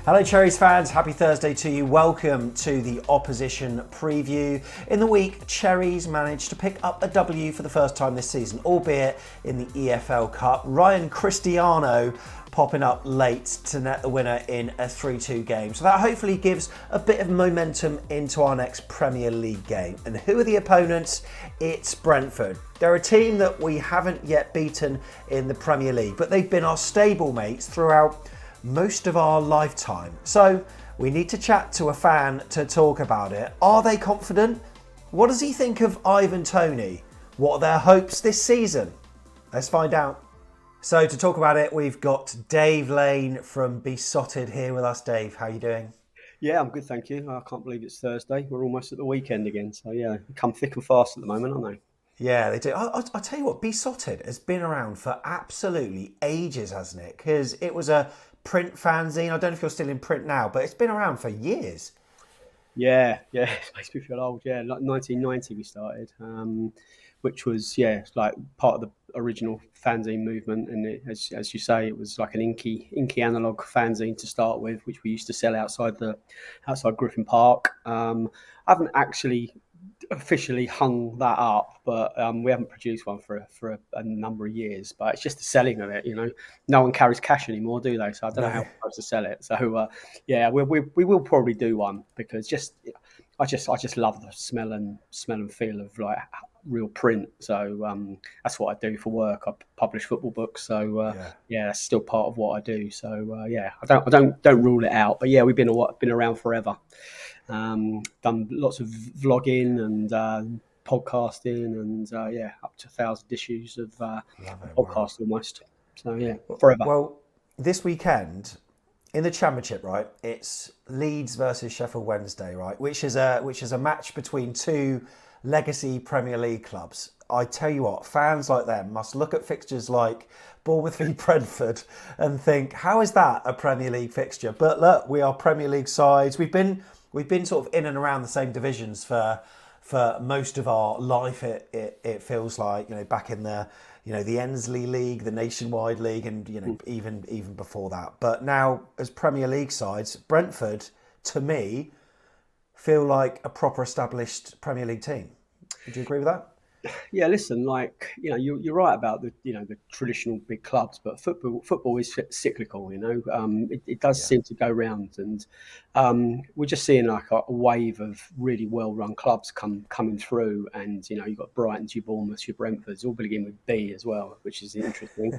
Hello Cherries fans, happy Thursday to you. Welcome to the opposition preview. In the week, Cherries managed to pick up a W for the first time this season, albeit in the EFL Cup. Ryan Cristiano popping up late to net the winner in a 3-2 game. So that hopefully gives a bit of momentum into our next Premier League game. And who are the opponents? It's Brentford. They're a team that we haven't yet beaten in the Premier League, but they've been our stablemates throughout most of our lifetime. So we need to chat to a fan to talk about it. Are they confident? What does he think of Ivan Toney? What are their hopes this season? Let's find out. So to talk about it, we've got Dave Lane from BeSorted here with us. Dave, how are you doing? Yeah, I'm good, thank you. I can't believe it's Thursday. We're almost at the weekend again. So yeah, they come thick and fast at the moment, aren't they? Yeah, they do. I'll tell you what, BeSorted has been around for absolutely ages, hasn't it? Because it was a print fanzine. I don't know if you're still in print now, but it's been around for years. Yeah, it makes me feel old. Yeah, like 1990 we started, which was like part of the original fanzine movement. And as you say, it was like an inky analog fanzine to start with, which we used to sell outside Griffin Park. I haven't actually officially hung that up, but we haven't produced one for a number of years. But it's just the selling of it, no one carries cash anymore, do they? So I don't know how we're supposed to sell it. So we will probably do one, because I just love the smell and feel of like real print. So that's what I do for work. I publish football books, so that's still part of what I do. So I don't rule it out. But yeah, we've been around forever. Done lots of vlogging and podcasting, and up to 1,000 issues of podcast almost. So yeah, forever. Well, this weekend in the Championship, right? It's Leeds versus Sheffield Wednesday, right? Which is a match between two legacy Premier League clubs. I tell you what, fans like them must look at fixtures like Bournemouth v Brentford and think, how is that a Premier League fixture? But look, we are Premier League sides. We've been sort of in and around the same divisions for most of our life. It feels like, back in the the Ensley League, the Nationwide League, and even before that. But now as Premier League sides, Brentford to me feel like a proper established Premier League team. Would you agree with that? Yeah, listen, you're right about the traditional big clubs, but football is cyclical. It does seem to go round, and we're just seeing like a wave of really well-run clubs coming through, and you've got Brighton's, your Bournemouths, your Brentfords, all begin with B as well, which is interesting.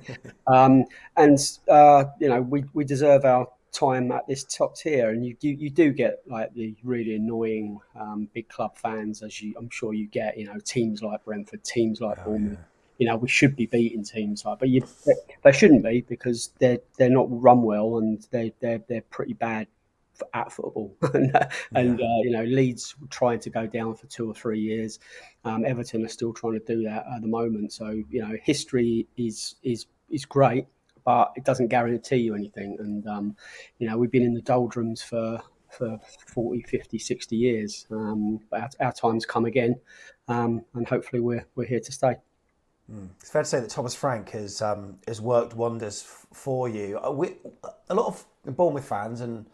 We deserve our time at this top tier, and you do get like the really annoying big club fans, I'm sure you get, teams like Brentford, teams like Bournemouth. We should be beating teams like, but they shouldn't be, because they're not run well, and they're pretty bad at football. and Leeds trying to go down for 2 or 3 years. Everton are still trying to do that at the moment. So history is great, but it doesn't guarantee you anything. And, we've been in the doldrums for 40, 50, 60 years. But our time's come again, and hopefully we're here to stay. It's fair to say that Thomas Frank has worked wonders for you. A lot of Bournemouth fans and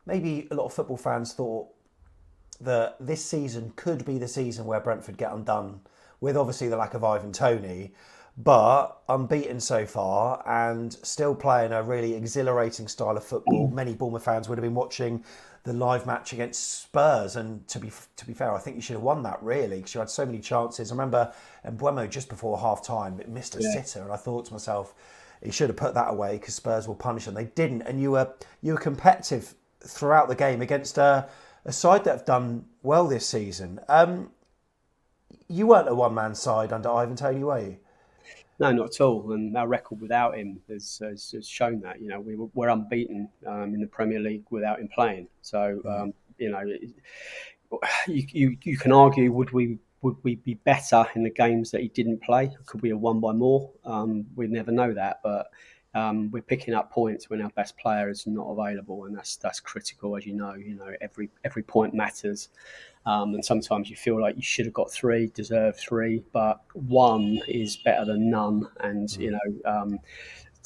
maybe a lot of football fans thought that this season could be the season where Brentford get undone, with obviously the lack of Ivan Toney, but unbeaten so far and still playing a really exhilarating style of football. Many Bournemouth fans would have been watching the live match against Spurs, and to be fair, I think you should have won that, really, because you had so many chances. I remember Mbeumo just before half time missed a sitter, and I thought to myself, he should have put that away because Spurs will punish them. They didn't, and you were competitive throughout the game against a side that have done well this season. You weren't a one-man side under Ivan Toney, were you? No, not at all. And our record without him has shown that. We're unbeaten in the Premier League without him playing. So you can argue, would we be better in the games that he didn't play? Could we have won by more? We'd never know that, but we're picking up points when our best player is not available, and that's critical, as you know. Every point matters. And sometimes you feel like you should have got 3, deserve 3, but 1 is better than none. And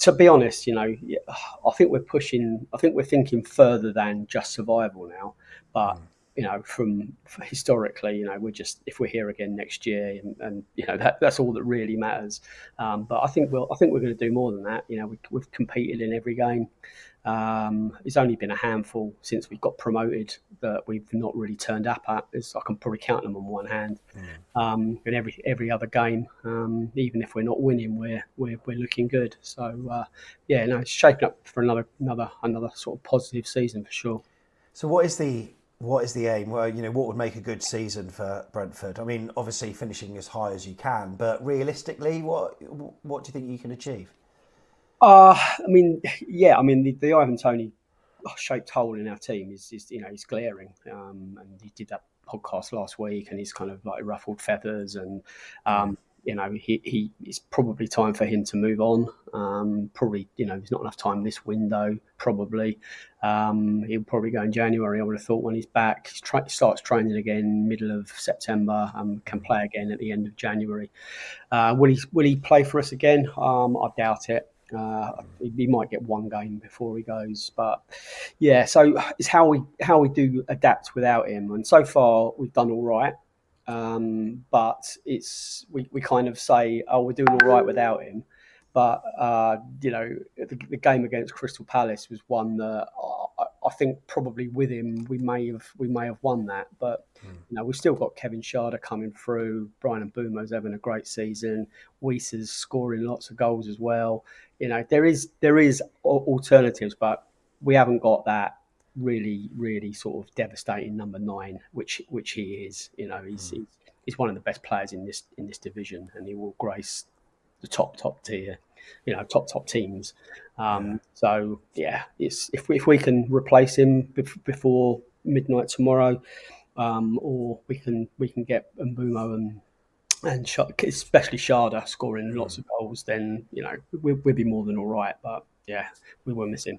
To be honest, I think we're pushing. I think we're thinking further than just survival now. But from historically, we're just, if we're here again next year, and that's all that really matters. But I think we're going to do more than that. We've competed in every game. It's only been a handful since we got promoted that we've not really turned up at. I can probably count them on one hand. And every other game, even if we're not winning, we're looking good. So it's shaping up for another sort of positive season for sure. So what is the aim? Well, what would make a good season for Brentford? I mean, obviously finishing as high as you can, but realistically, what do you think you can achieve? The Ivan Toney shaped hole in our team is he's glaring, and he did that podcast last week, and he's kind of like ruffled feathers, and it's probably time for him to move on. Probably there's not enough time this window. Probably he'll probably go in January. I would have thought when he's back, he starts training again middle of September, can play again at the end of January. Will he play for us again? I doubt it. He might get one game before he goes, but so it's how we do adapt without him, and so far we've done all right. But we kind of say, oh, we're doing all right without him, but the game against Crystal Palace was one that I think probably with him we may have won that, but we've still got Kevin Sharder coming through. Brian Mbeumo's having a great season. Weiser's scoring lots of goals as well. There is alternatives, but we haven't got that really sort of devastating number 9, which he is. He's one of the best players in this division, and he will grace the top tier, top teams. So it's if we can replace him before midnight tomorrow, or we can get Mbeumo and especially Sharder scoring lots of goals, then we'll be more than all right. But we will miss him.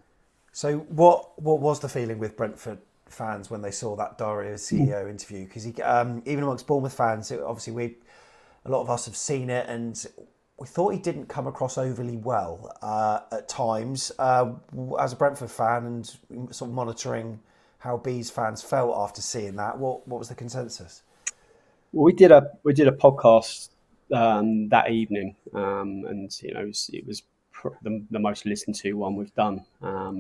So what was the feeling with Brentford fans when they saw that Dario CEO interview? Because he even amongst Bournemouth fans, obviously a lot of us have seen it, and we thought he didn't come across overly well at times. As a Brentford fan and sort of monitoring how Bees fans felt after seeing that, what was the consensus? Well, we did a podcast that evening, and it was the most listened to one we've done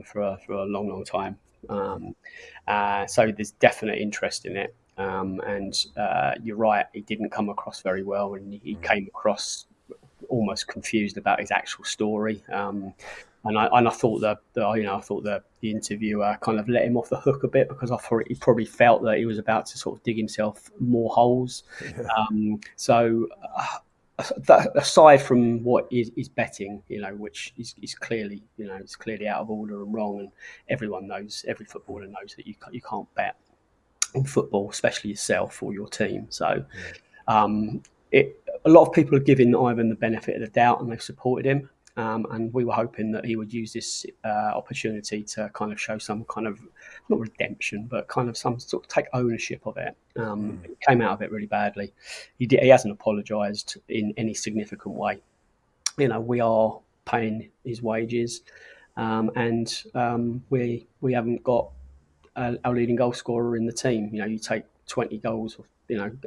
for a long time. So there's definite interest in it, and you're right, he didn't come across very well, and he came across almost confused about his actual story. And I thought the interviewer kind of let him off the hook a bit, because I thought he probably felt that he was about to sort of dig himself more holes. Aside from what is betting, which is clearly, it's clearly out of order and wrong, and every footballer knows that you can't bet on football, especially yourself or your team. So a lot of people are giving Ivan the benefit of the doubt, and they've supported him. And we were hoping that he would use this opportunity to kind of show some kind of, not redemption, but kind of some sort of take ownership of it. He came out of it really badly. He hasn't apologised in any significant way. We are paying his wages, and we haven't got our leading goal scorer in the team. You take 20 goals,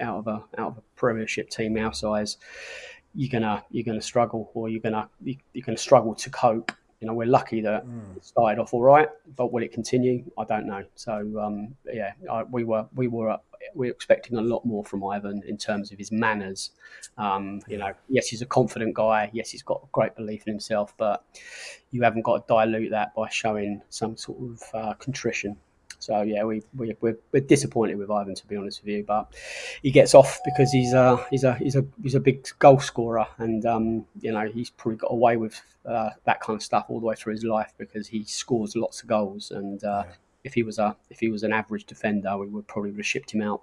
out of a Premiership team our size, you're gonna struggle, or you're gonna struggle to cope. We're lucky that it started off all right, but will it continue? I don't know. So we were expecting a lot more from Ivan in terms of his manners. Yes, he's a confident guy. Yes, he's got great belief in himself, but you haven't got to dilute that by showing some sort of contrition. So we're disappointed with Ivan, to be honest with you, but he gets off because he's a big goal scorer, and he's probably got away with that kind of stuff all the way through his life, because he scores lots of goals, and if he was an average defender, we would probably have shipped him out.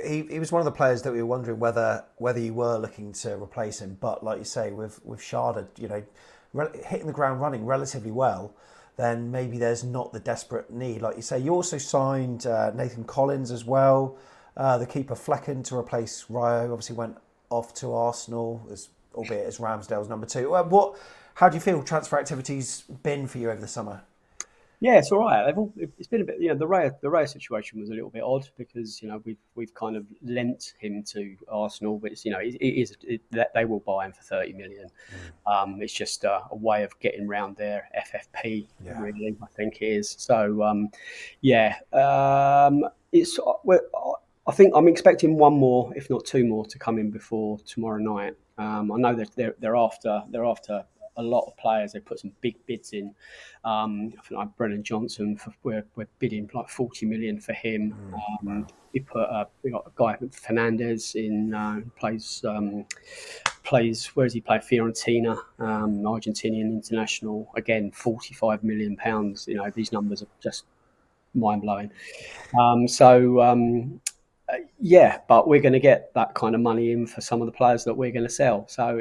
He was one of the players that we were wondering whether you were looking to replace him, but like you say, with Sharder, hitting the ground running relatively well, then maybe there's not the desperate need. Like you say, you also signed Nathan Collins as well, the keeper Flecken, to replace Ryo. Obviously went off to Arsenal, albeit as Ramsdale's number 2. How do you feel transfer activity's been for you over the summer? Yeah, it's all right. It's been a bit. The Raya situation was a little bit odd because we've kind of lent him to Arsenal, but it's, that they will buy him for 30 million. It's just a way of getting round their FFP, Yeah. really. I think it is. So it's. I think I'm expecting one more, if not two more, to come in before tomorrow night. I know that they're after a lot of players. They put some big bids in. I think like Brennan Johnson, we're bidding like 40 million for him. Wow. We got a guy Fernandez in plays. Where does he play? Fiorentina, Argentinian international. Again, 45 million pounds. These numbers are just mind blowing. Yeah, but we're going to get that kind of money in for some of the players that we're going to sell. So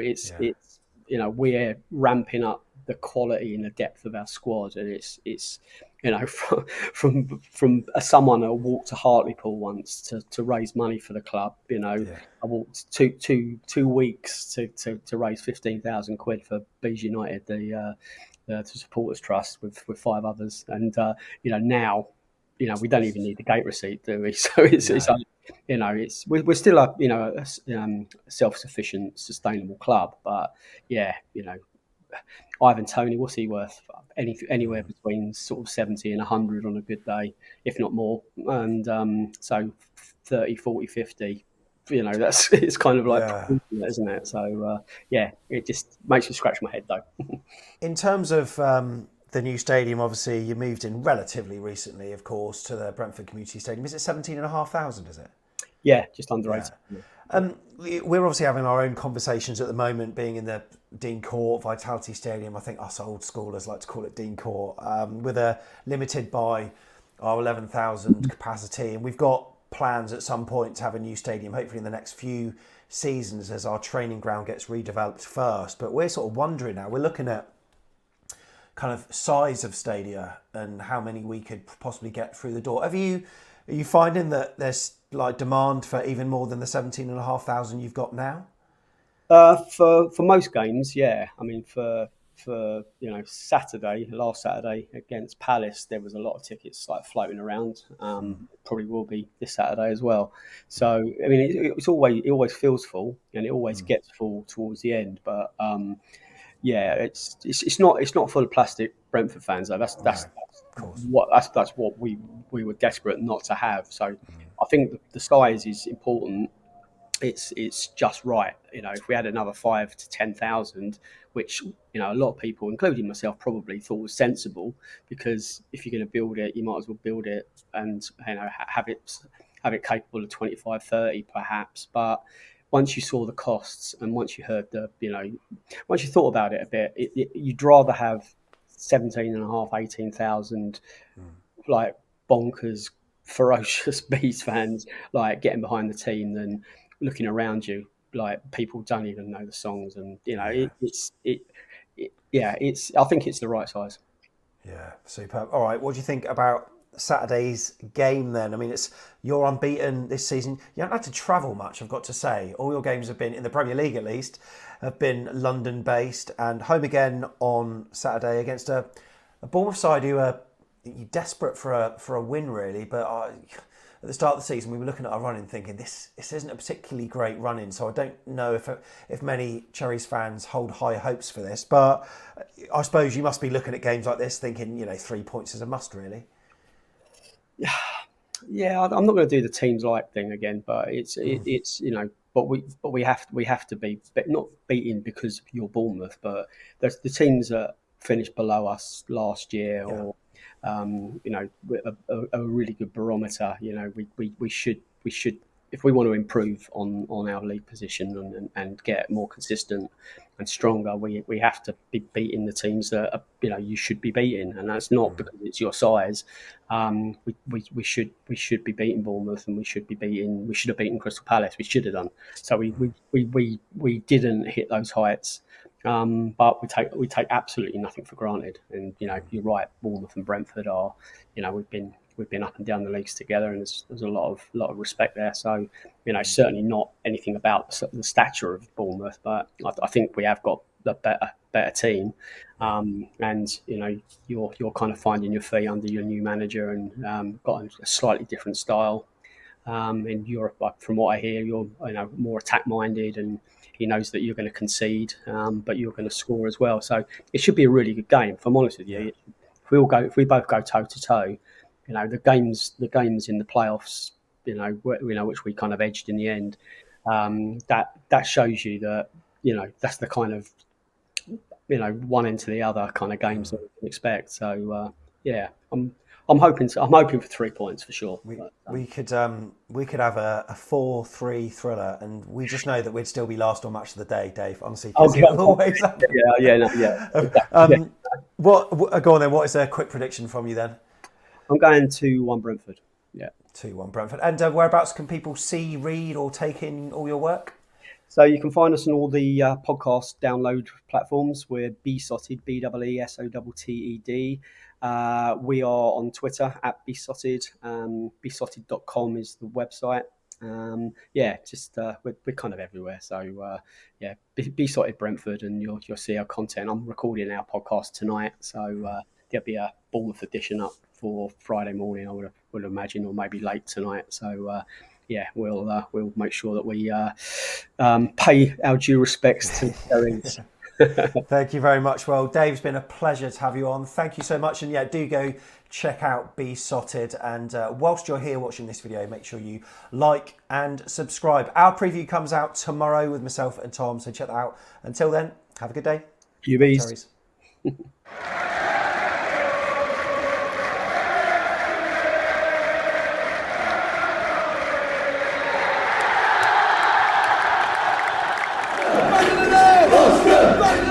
Yeah. we're ramping up the quality and the depth of our squad, and it's from someone who walked to Hartlepool once to raise money for the club. I walked two weeks to raise 15,000 quid for Bees United, the supporters trust with five others, and now. We don't even need the gate receipt, do we? So we're still a self-sufficient, sustainable club. But Ivan Toney, what's he worth? Anywhere between sort of 70 and 100 on a good day, if not more. And so 30, 40, 50. That's it's kind of like, Yeah. isn't it? So it just makes me scratch my head though. In terms of the new stadium, obviously you moved in relatively recently, of course, to the Brentford Community Stadium. Is it 17,500, is it? Yeah, just under 8. We're obviously having our own conversations at the moment, being in the Dean Court Vitality Stadium. I think us old schoolers like to call it Dean Court, with a limited by our 11,000 capacity. And we've got plans at some point to have a new stadium, hopefully in the next few seasons as our training ground gets redeveloped first. But we're sort of wondering now, we're looking at kind of size of stadia and how many we could possibly get through the door. Are you finding that there's like demand for even more than the 17,500 you've got now? For most games, yeah. I mean, for last Saturday against Palace, there was a lot of tickets like floating around. Probably will be this Saturday as well. So I mean, it always feels full, and it always gets full towards the end. But it's not full of plastic Brentford fans though. That's Of course. that's what we were desperate not to have. So I think the size is important. It's just right. If we had another 5 to 10,000, which a lot of people, including myself, probably thought was sensible, because if you're going to build it, you might as well build it and have it capable of 25, 30 perhaps. But once you saw the costs and once you heard once you thought about it a bit, you'd rather have 17,500, 18,000 like bonkers, ferocious Bees fans like getting behind the team than looking around you like people don't even know the songs, and I think it's the right size. Yeah, superb. All right, what do you think about Saturday's game then? I mean, you're unbeaten this season. You haven't had to travel much, I've got to say. All your games have been, in the Premier League at least, have been London-based, and home again on Saturday against a Bournemouth side who are desperate for a win, really. But at the start of the season, we were looking at our running thinking, this isn't a particularly great run-in, so I don't know if many Cherries fans hold high hopes for this. But I suppose you must be looking at games like this thinking, 3 points is a must, really. Yeah, I'm not going to do the teams like thing again, but but we have to be not beaten because of your Bournemouth, but there's the teams that finished below us last year, or a really good barometer. We should, if we want to improve on our league position and get more consistent and stronger, we have to be beating the teams that you should be beating, and that's not because it's your size. We should be beating Bournemouth, and we should have beaten Crystal Palace. We should have done. So we didn't hit those heights. But we take absolutely nothing for granted, and you're right. Bournemouth and Brentford are, we've been up and down the leagues together, and there's a lot of respect there. So certainly not anything about the stature of Bournemouth, but I think we have got the better team. And you're kind of finding your feet under your new manager, and got a slightly different style. In Europe, from what I hear, you're more attack minded, and he knows that you're going to concede, but you're going to score as well. So it should be a really good game. If I'm honest with you, if we both go toe to toe, the games in the playoffs, which we kind of edged in the end, that shows you that that's the kind of one into the other kind of games that we can expect. So I'm hoping for 3 points for sure. We could have a 4-3 thriller, and we just know that we'd still be last on match of the day, Dave. Honestly, because it always happens. Go on then. What is a quick prediction from you then? I'm going 2-1 Brentford. Yeah, 2-1 Brentford. And whereabouts can people see, read, or take in all your work? So you can find us on all the podcast download platforms. We're BeSorted, BeSorted. We are on Twitter at BeSorted. BeSorted.com is the website. We're kind of everywhere. So BeSorted Brentford, and you'll see our content. I'm recording our podcast tonight, so there'll be a Bournemouth edition up for Friday morning, I would imagine, or maybe late tonight. So we'll make sure that we pay our due respects to Terry's. Thank you very much. Well, Dave, it's been a pleasure to have you on. Thank you so much. And do go check out BeSorted. And whilst you're here watching this video, make sure you like and subscribe. Our preview comes out tomorrow with myself and Tom, so check that out. Until then, have a good day. UBs. Back in the day!